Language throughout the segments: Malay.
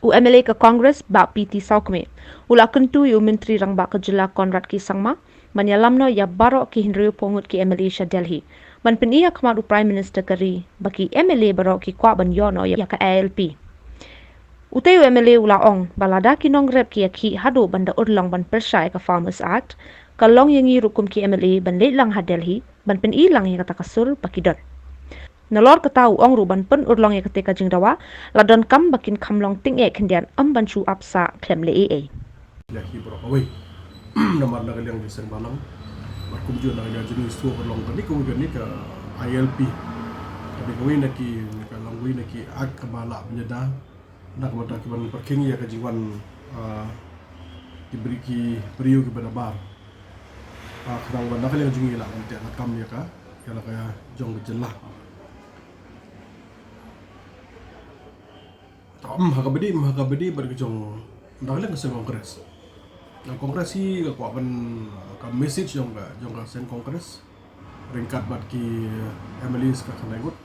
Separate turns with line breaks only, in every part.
U MLA ke Kongres ba PT SAWKMIE. Ula kentu yu menteri rang ba kejela Konrad ki sangma menyalamno ya baroh ki hinriu pongut ki MLA Sha Delhi. Ban penia kemadu Prime Minister kari bagi MLA baroh ki kwa ban yono ya ke ILP. Utayu MLA ulaong balada kinong rep ki aki hadu banda urlong ban Persai ke Farmers Act kalong yangi rukum ki MLA ban leitlang ha Delhi ban pen ilang ya kata kasur bakidot. Nalor ketau ong ruban pen urlong ya ketika jing dawa ladon kam bakin kamlong ting e kendian amban chu apsa klem le e.
Lagi berapa wei nama nak yang desain balang aku juga nak yang jenis tu urlong tadi kemudian ni ke ILP tapi kau nak ki kalau kau nak ki ak kebala penyeda nak mata kiban parking ya kejiwan diberi ki periu kepada bar kadang nak yang jungi lah nanti nak kam ya ka ya lah kaya jong kejelah Hakabedi berkejong nak yang keseng kongres. Yang kongres si aku akan message jong ka sen kongres ringkat bat ki MLA ka kanaigut.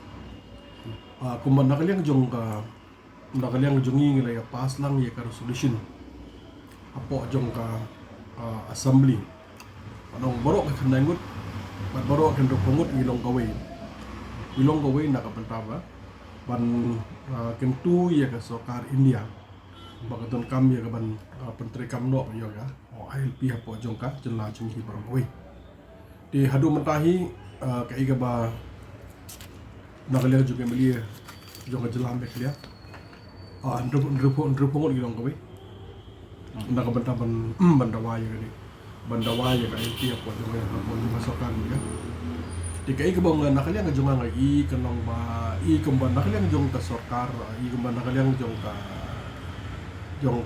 Kumban nak yang jong jongi ngila ya pas lang ya ka resolution. Apo jong ka assembly. Anong baroh ka kanaigut. Bat baroh kan rokongut ngilong kawai. Ngilong kawai nak kapentaba. Ban kentu ya ke sokar India bagaton kam ya ke ban penteri kamno ya ka ILP hapo jongka jela jenghi barangoi di hadu mentahi ka iga ba nagalia juga melia jongka jela ambek dia ndrupo gilong kowe nak bentaban bandawa ya ni bandawa ya ka ILP hapo jongka hapo sokar dia di kai ke bang nakalia ngajong ngai kenong ba kemban nakalia ngajong ka sorkar kemban nakalia ngajong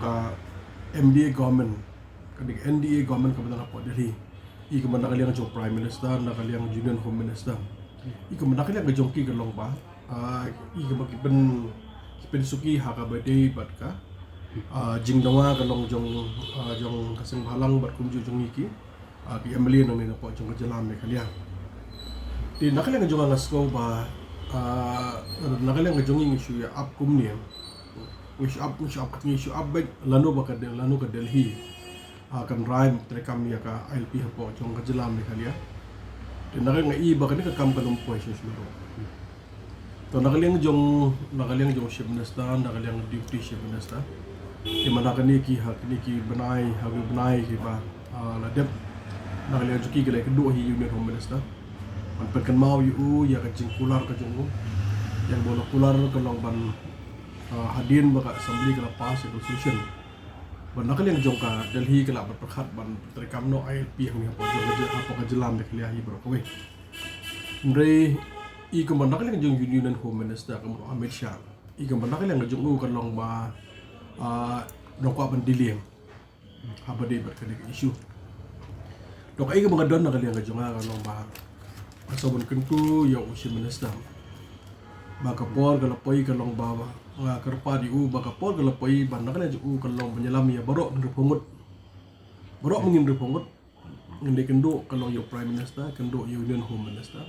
ka MDA government kadik NDA government ka badang po Delhi kemban nakalia ngajong prime minister nakalia ngajong union home minister kemban nakalia ngajong ki kelong ba kemban ben suki haka bade bat ka jingdawa kelong jong kaseng halang bat kumju jong iki ki MLA nang ni po jong kejelam Meghalaya di nakalang ngajong ngasko ba nakalang ngajong isu ya SAWKMIE isu up back lanu ka Delhi akan rhyme terekam ya ka ILP hapo jong kejelam Meghalaya di nakalang ngai ba kan ka kam kalumpo isu semero to nakalang jong chief minister nakalang deputy chief minister di mana kan ki hak ni ki benai ki ba ladep nakalang juki gele kedua hi union home minister penkan mau yu ya kacing kular ka jong yang bola kular kalong ban hadin baka assembly kala pass resolution ban nakal yang jong ka Delhi kala berperkhat ban terekam no ILP yang apa ka jelam Meghalaya hi bro kowe mre ko ban nakal yang jong union home minister kamu Amit Shah ko ban nakal yang jong kalong ba nokwa ban dileng habade berkene isu dok ai ka bangadon nakal yang jong kalong ba asabon kentu ya usia minister baka por galapoi kalong bawa nga kerpa di baka por galapoi bandang na ju kalong penyelam ya baroh ngepungut ngende kendo kalong yo prime minister kendo yo union home minister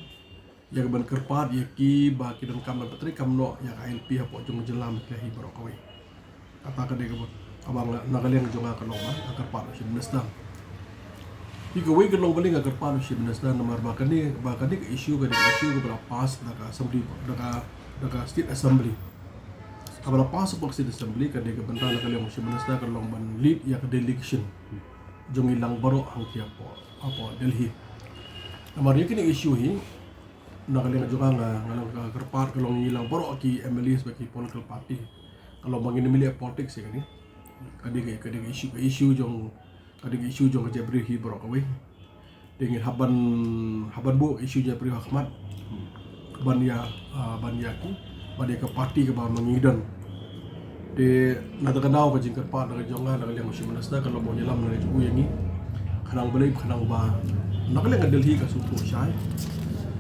ya ban kerpa ya ki ba ki dan kam patri kamno ya ILP hapo jong jelam klahi baroh kawe apa ka de kabut abang nagaleng jonga kalong ba kerpa usia minister Ikaw ay kalong galing agar paano siya minister na marbakan ni ke issue ka berapa pas naka assembly naka state assembly abala pas sa state assembly kadi ka banta na kalong siya minister kalong ban lead ya ka delegation jong ilang baro ang tiya po apo Delhi namari kini issue hi nakaling juga ngalang kerpat kalong ilang baro ki MLA bagi political party kalau bangin milih politics ya kani kadi issue jong kadang isu jong jabri hi borok away dengan haban bu isu jabri Ahmad ban ya ki ban ya ke parti ke ba mangidon de natakanau ka jingkat pa na jonga na kaliang si minister kalau mo nyelam na ju yang ni kanang balay kanang ba nakalang Delhi ka sutu syai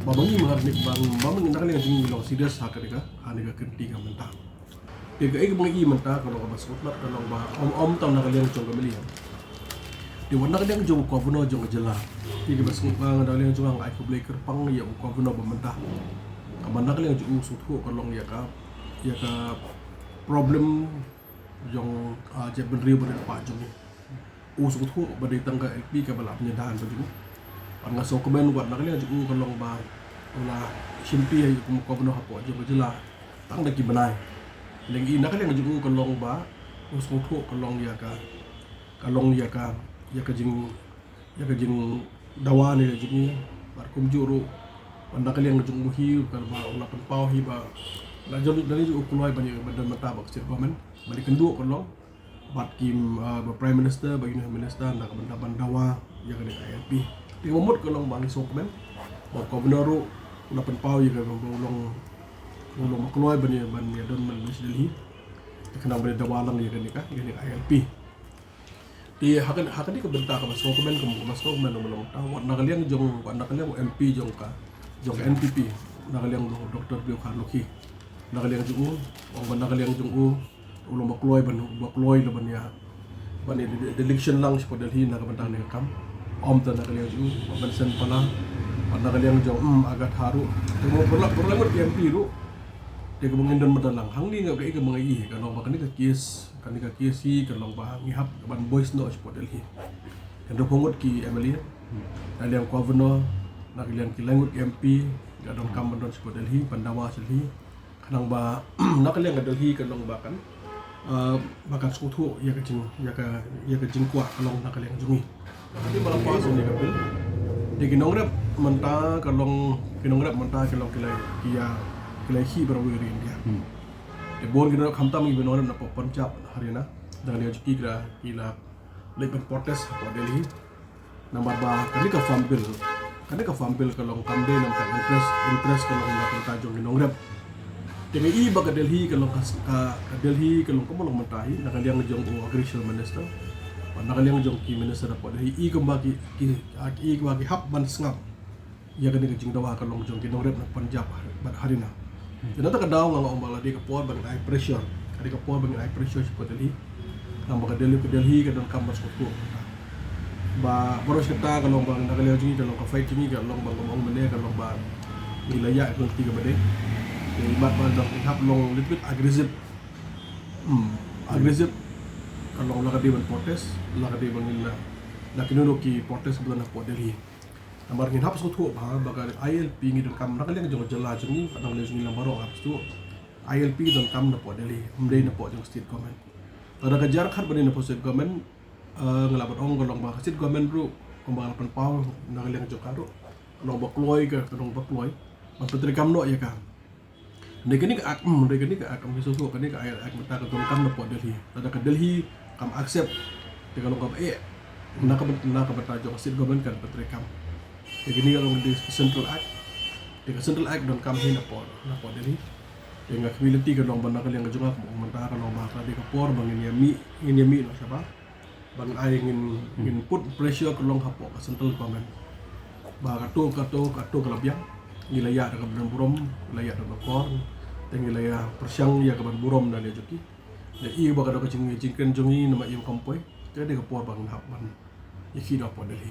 babangi maharnik bang mamang nakalang jing lo serious ha ka aniga kenti ka mentah de ga ig mga mentah kalau ka basutlat kalau ba om taw nakalang jong kamili di warna kadang jong governor jong jela iki bas ngang dalang jong ang aku blaker pang ya governor pemerintah kamana kadang jong suthu kalong ya ka problem jong je benriu pada pak jong ni usuk tu pada tangga LP ke balap penyedahan pada ni an ngaso komen buat nak ni jong kolong ba ola simpi ai ko kono hapo jong jela tang dak ki banai leng i nak ni jong kolong ba usuk tu kolong ya ka jing dawa ni jong ni bar kum juru anda kali yang jong muhi kal ba ola pen pau hi ba la jong dari jong kuloi banyak badan mata bak sir komen balik kenduk kolong bat kim prime minister bagi minister nak ban dawa ya kan ILP di momot kolong bang SAWKMIE ba governor ru na pen pau ya kan bolong keluar ban ya don man Delhi kena ban dawa lang ya kan ILP di hakan di kebentar ka SAWKMIE ke SAWKMIE belum tahu nak kalian jong MP jong NPP nak kalian Dr. Biokan Loki nak kalian jong nak kalian jong ulung bakloi laban ya ban election lang sa Delhi na kabantang ni kam tan na kaliang ju bansen pala na kaliang jo agak haru mo perlang MP ru de ko mangin don madalang hangli nga kay mga i kanong ba kanika case hi kanong ba ngihap ban boys no sa Delhi kando pongot ki MLA kaliang governor na kaliang kilangot MP gadong kam don sa Delhi pandawa sa Delhi kanang ba na kaliang Delhi kanong ba kan bakal skutu ya ke jing kuat kalau nak kalian jungi tapi malam pas ni kapil di kinongrap mentah kalau kilai hi berawiri India di bon kinongrap khamtam ni binongrap nak Punjab Haryana dan dia juki kila lepen protes apa Delhi nombor ba kali ka farm bill kalau kamde nampak interest kalau nak tajung kinongrap TNI baga Delhi kalau kamu mentahi nak kalian ngejong agriculture minister nak kalian ngejong ki minister apa Delhi i kembagi hab ban sngap ya kan ngejong dawa kalau ngejong ki nogrep nak Punjab Haryana jadi tak daw nga ombala di kapor bang high pressure seperti Delhi nang baga Delhi kan kampas ko ba boros kita kalau bang nak kalian ngejong kalau ka fight ni kalau bang ngomong mene kalau ba wilayah itu tiga bade ibat pada hap long little bit agresif kalau lagi dia protes lagi dia bangin nak kini ki protes bulan apa Delhi nambar ngin hap suatu bakal ILP ni dan kam nak kalian jong jelas ni kadang le ni baroh hap tu ILP dan kam na po Delhi mdei na po jong state government tada kejar khat bani na po state government ngelabat ong golong ba state government ru kembang pan pau nak kalian jong karo long bakloi ke kadang bakloi menteri kam no ya kan mereka ni akam susu kan ni ke ayat mata ke tongkam dapat Delhi ada ke Delhi kam accept de kalau kam nak bata jo state government kan petrekam jadi ni kalau di central act don kam hin dapat Delhi dengan community kan dong banda kalian juga mata kalau bahasa di kapor bangin yami no siapa bang ai ingin put pressure ke long hapo ke central government ba kato kalabiang wilayah dengan burom wilayah dengan kor dan wilayah persiang ya kaban burom dan dia joki dan i baga do kacing jingkan jongi nama i kampoi jadi ke por bang hap ban iki do po Delhi